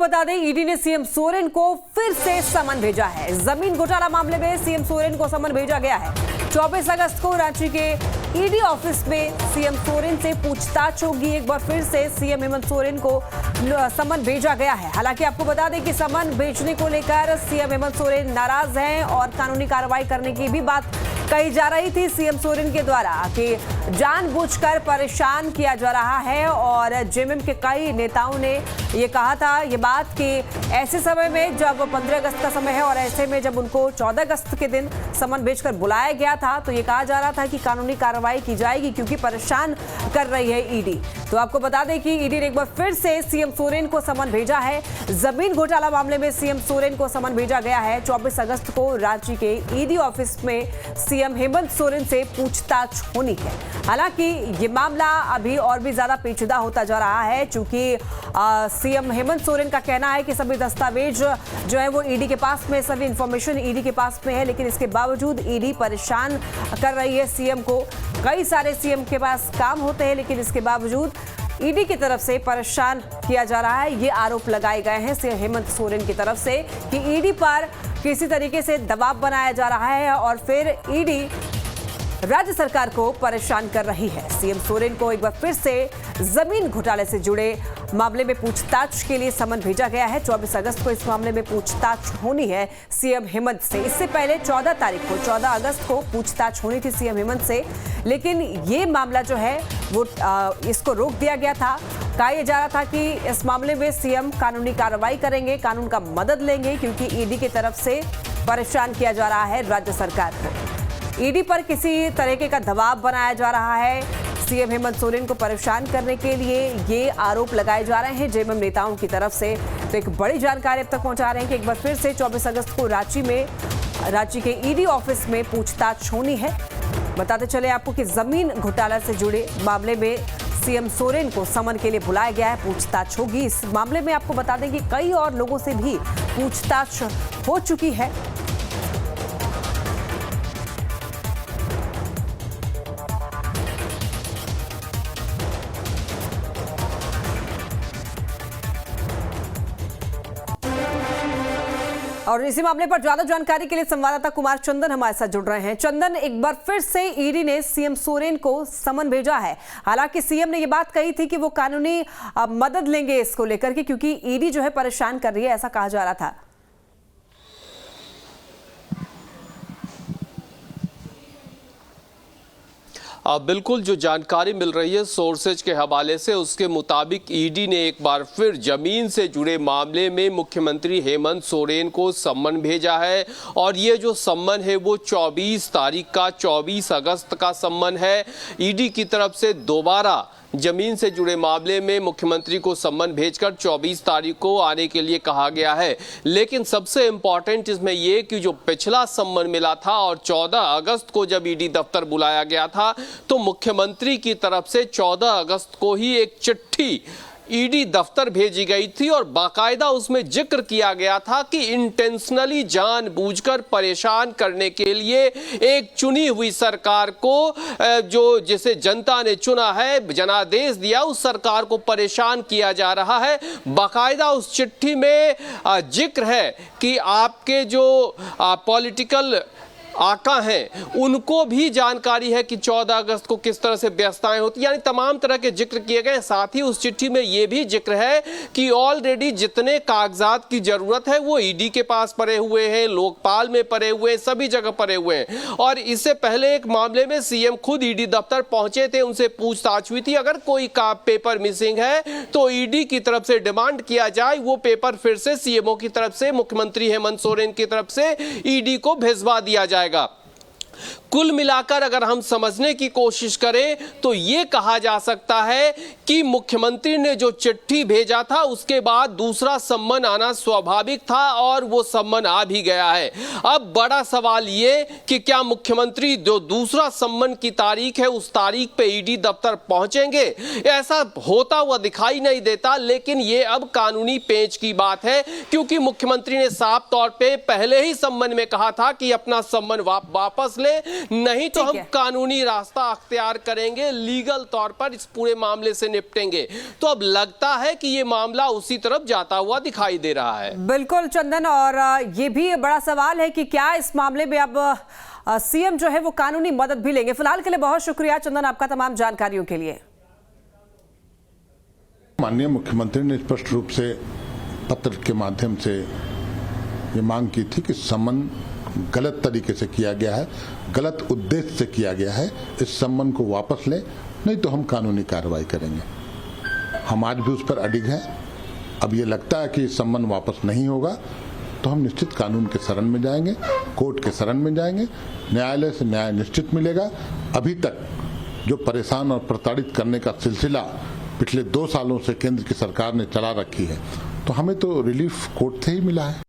बता दें, ईडी ने सीएम सोरेन को फिर से समन भेजा है। जमीन घोटाला मामले में सीएम सोरेन को समन भेजा गया है। 24 अगस्त को रांची के ईडी ऑफिस में सीएम सोरेन से पूछताछ होगी। एक बार फिर से सीएम हेमंत सोरेन को समन भेजा गया है। हालांकि आपको बता दें कि समन भेजने को लेकर सीएम हेमंत सोरेन नाराज हैं और कानूनी कार्रवाई करने की भी बात कही जा रही थी सीएम सोरेन के द्वारा कि जानबूझकर परेशान किया जा रहा है। और जेएमएम के कई नेताओं ने ये कहा था ये बात कि ऐसे समय में जब 15 अगस्त का समय है और ऐसे में जब उनको 14 अगस्त के दिन समन भेजकर बुलाया गया था तो ये कहा जा रहा था कि कानूनी कार्रवाई की जाएगी क्योंकि परेशान कर रही है ईडी। तो आपको बता दें कि ईडी ने एक बार फिर से सीएम सोरेन को समन भेजा है। जमीन घोटाला मामले में सीएम सोरेन को समन भेजा गया है। 24 अगस्त को रांची के ईडी ऑफिस में सीएम हेमंत सोरेन से पूछताछ होनी है। हालांकि ये मामला अभी और भी ज्यादा पेचीदा होता जा रहा है क्योंकि सीएम हेमंत सोरेन का कहना है कि सभी दस्तावेज जो है वो ईडी के पास में, सभी इंफॉर्मेशन ईडी के पास में है, लेकिन इसके बावजूद ईडी परेशान कर रही है सीएम को। कई सारे सीएम के पास काम होते हैं लेकिन इसके बावजूद ईडी की तरफ से परेशान किया जा रहा है। ये आरोप लगाए गए हैं सीएम हेमंत सोरेन की तरफ से कि ईडी पर किसी तरीके से दबाव बनाया जा रहा है और फिर ईडी राज्य सरकार को परेशान कर रही है। सीएम सोरेन को एक बार फिर से जमीन घोटाले से जुड़े मामले में पूछताछ के लिए समन भेजा गया है। 24 अगस्त को इस मामले में पूछताछ होनी है सीएम हेमंत से। इससे पहले 14 अगस्त को पूछताछ होनी थी सीएम हेमंत से, लेकिन ये मामला जो है वो इसको रोक दिया गया था। कहा यह जा रहा था कि इस मामले में सीएम कानूनी कार्रवाई करेंगे, कानून का मदद लेंगे क्योंकि ईडी की तरफ से परेशान किया जा रहा है राज्य सरकार को। ईडी पर किसी तरीके का दबाव बनाया जा रहा है सीएम हेमंत सोरेन को परेशान करने के लिए, ये आरोप लगाए जा रहे हैं जेएमएम नेताओं की तरफ से। तो एक बड़ी जानकारी अब तक पहुंचा रहे हैं कि एक बार फिर से 24 अगस्त को रांची के ईडी ऑफिस में पूछताछ होनी है। बताते चले आपको कि जमीन घोटाला से जुड़े मामले में सीएम सोरेन को समन के लिए बुलाया गया है, पूछताछ होगी। इस मामले में आपको बता दें कि कई और लोगों से भी पूछताछ हो चुकी है। और इसी मामले पर ज्यादा जानकारी के लिए संवाददाता कुमार चंदन हमारे साथ जुड़ रहे हैं। चंदन, एक बार फिर से ईडी ने सीएम सोरेन को समन भेजा है। हालांकि सीएम ने ये बात कही थी कि वो कानूनी मदद लेंगे इसको लेकर के क्योंकि ईडी जो है परेशान कर रही है, ऐसा कहा जा रहा था। बिल्कुल, जो जानकारी मिल रही है सोर्सेज के हवाले से, उसके मुताबिक ईडी ने एक बार फिर जमीन से जुड़े मामले में मुख्यमंत्री हेमंत सोरेन को सम्मन भेजा है। और ये जो सम्मन है वो 24 तारीख का, 24 अगस्त का सम्मन है। ईडी की तरफ से दोबारा जमीन से जुड़े मामले में मुख्यमंत्री को सम्मन भेजकर 24 तारीख को आने के लिए कहा गया है। लेकिन सबसे इंपॉर्टेंट इसमें यह कि जो पिछला सम्मन मिला था और 14 अगस्त को जब ईडी दफ्तर बुलाया गया था तो मुख्यमंत्री की तरफ से 14 अगस्त को ही एक चिट्ठी ईडी दफ्तर भेजी गई थी और बाकायदा उसमें जिक्र किया गया था कि इंटेंशनली जानबूझकर परेशान करने के लिए एक चुनी हुई सरकार को, जो जिसे जनता ने चुना है, जनादेश दिया, उस सरकार को परेशान किया जा रहा है। बाकायदा उस चिट्ठी में जिक्र है कि आपके जो पॉलिटिकल आका हैं उनको भी जानकारी है कि 14 अगस्त को किस तरह से व्यवस्थाएं होती, यानी तमाम तरह के जिक्र किए गए। साथ ही उस चिट्ठी में यह भी जिक्र है कि ऑलरेडी जितने कागजात की जरूरत है वो ईडी के पास पड़े हुए हैं, लोकपाल में पड़े हुए हैं, सभी जगह पड़े हुए हैं। और इससे पहले एक मामले में सीएम खुद ईडी दफ्तर पहुंचे थे, उनसे पूछताछ हुई थी। अगर कोई का पेपर मिसिंग है तो ईडी की तरफ से डिमांड किया जाए, वो पेपर फिर से सीएमओ की तरफ से, मुख्यमंत्री हेमंत सोरेन की तरफ से ईडी को भिजवा दिया जाएगा। कुल मिलाकर अगर हम समझने की कोशिश करें तो यह कहा जा सकता है कि मुख्यमंत्री ने जो चिट्ठी भेजा था उसके बाद दूसरा सम्मन आना स्वाभाविक था और वो सम्मन आ भी गया है। अब बड़ा सवाल ये कि क्या मुख्यमंत्री जो दूसरा सम्मन की तारीख है उस तारीख पे ईडी दफ्तर पहुंचेंगे? ऐसा होता हुआ दिखाई नहीं देता, लेकिन ये अब कानूनी पेंच की बात है क्योंकि मुख्यमंत्री ने साफ तौर पे पहले ही सम्मन में कहा था कि अपना सम्मन वापस ले, नहीं तो ठीक हम है। कानूनी रास्ता अख्तियार करेंगे, लीगल तौर पर इस पूरे मामले से निपटेंगे। तो अब लगता है कि ये मामला उसी तरफ जाता हुआ दिखाई दे रहा है। बिल्कुल चंदन, और ये भी बड़ा सवाल है कि क्या इस मामले में अब सीएम जो है वो कानूनी मदद भी लेंगे। फिलहाल के लिए बहुत शुक्रिया चंदन आपका तमाम जानकारियों के लिए। माननीय मुख्यमंत्री ने स्पष्ट रूप से पत्र के माध्यम से ये मांग की थी कि सम्मन गलत तरीके से किया गया है, गलत उद्देश्य से किया गया है, इस सम्मन को वापस लें, नहीं तो हम कानूनी कार्रवाई करेंगे। हम आज भी उस पर अडिग हैं। अब ये लगता है कि सम्मन वापस नहीं होगा तो हम निश्चित कानून के शरण में जाएंगे, कोर्ट के शरण में जाएंगे, न्यायालय से न्याय निश्चित मिलेगा। अभी तक जो परेशान और प्रताड़ित करने का सिलसिला पिछले 2 सालों से केंद्र की सरकार ने चला रखी है, तो हमें तो रिलीफ कोर्ट से ही मिला है।